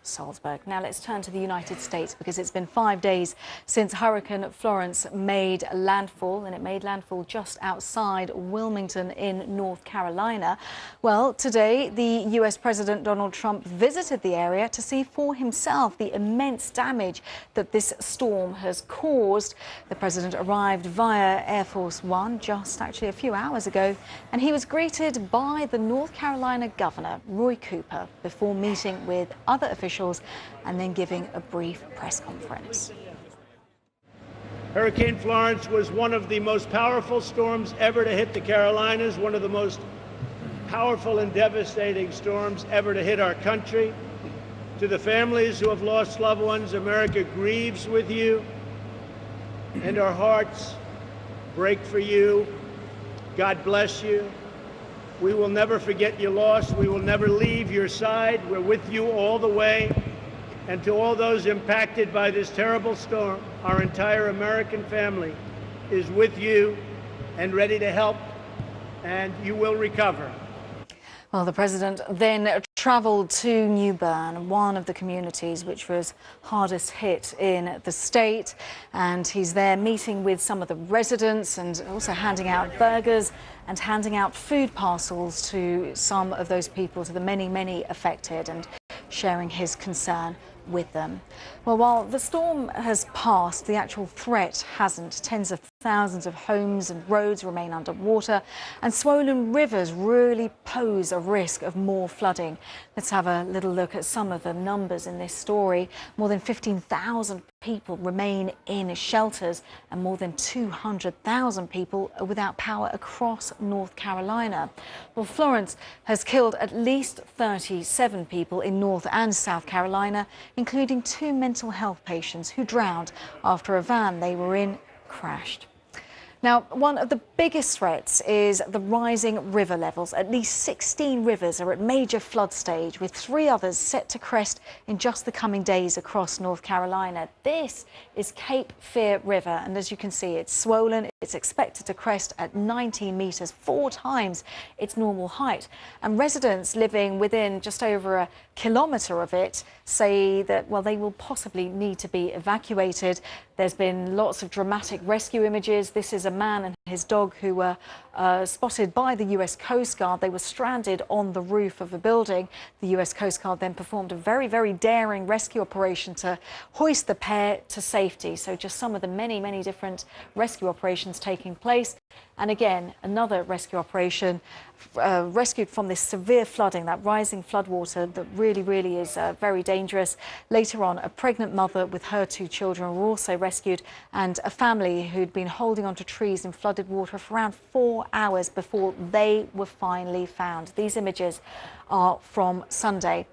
Salzburg. Now let's turn to the United States because it's been 5 days since Hurricane Florence made landfall, and it made landfall just outside Wilmington in North Carolina. Well, today the US President Donald Trump visited the area to see for himself the immense damage that this storm has caused. The president arrived via Air Force One just actually a few hours ago, and he was greeted by the North Carolina governor, Roy Cooper, before meeting with other officials and then giving a brief press conference. Hurricane Florence was one of the most powerful storms ever to hit the Carolinas, one of the most powerful and devastating storms ever to hit our country. To the families who have lost loved ones, America grieves with you, and our hearts break for you. God bless you. We will never forget your loss. We will never leave your side. We're with you all the way. And to all those impacted by this terrible storm, our entire American family is with you and ready to help, and you will recover. Well, the president then travelled to New Bern, one of the communities which was hardest hit in the state, and he's there meeting with some of the residents and also handing out burgers and handing out food parcels to some of those people, to the many affected, and sharing his concern with them. Well, while the storm has passed, the actual threat hasn't. Tens of thousands of homes and roads remain underwater, and swollen rivers really pose a risk of more flooding. Let's have a little look at some of the numbers in this story. More than 15,000 people remain in shelters, and more than 200,000 people are without power across North Carolina. Well, Florence has killed at least 37 people in North and South Carolina, including 2 mental health patients who drowned after a van they were in crashed. Now, one of the biggest threats is the rising river levels. At least 16 rivers are at major flood stage, with 3 others set to crest in just the coming days across North Carolina. This is Cape Fear River, and as you can see, it's swollen. It's expected to crest at 19 metres, 4 times its normal height. And residents living within just over a kilometre of it say that, well, they will possibly need to be evacuated. There's been lots of dramatic rescue images. This is a man and his dog who were spotted by the US Coast Guard. They were stranded on the roof of a building. The US Coast Guard then performed a very daring rescue operation to hoist the pair to safety. So just some of the many different rescue operations taking place. And again, another rescue operation rescued from this severe flooding, that rising floodwater that really is very dangerous. Later on, a pregnant mother with her 2 children were also rescued, and a family who'd been holding onto trees in flooded water for around 4 hours before they were finally found. These images are from Sunday.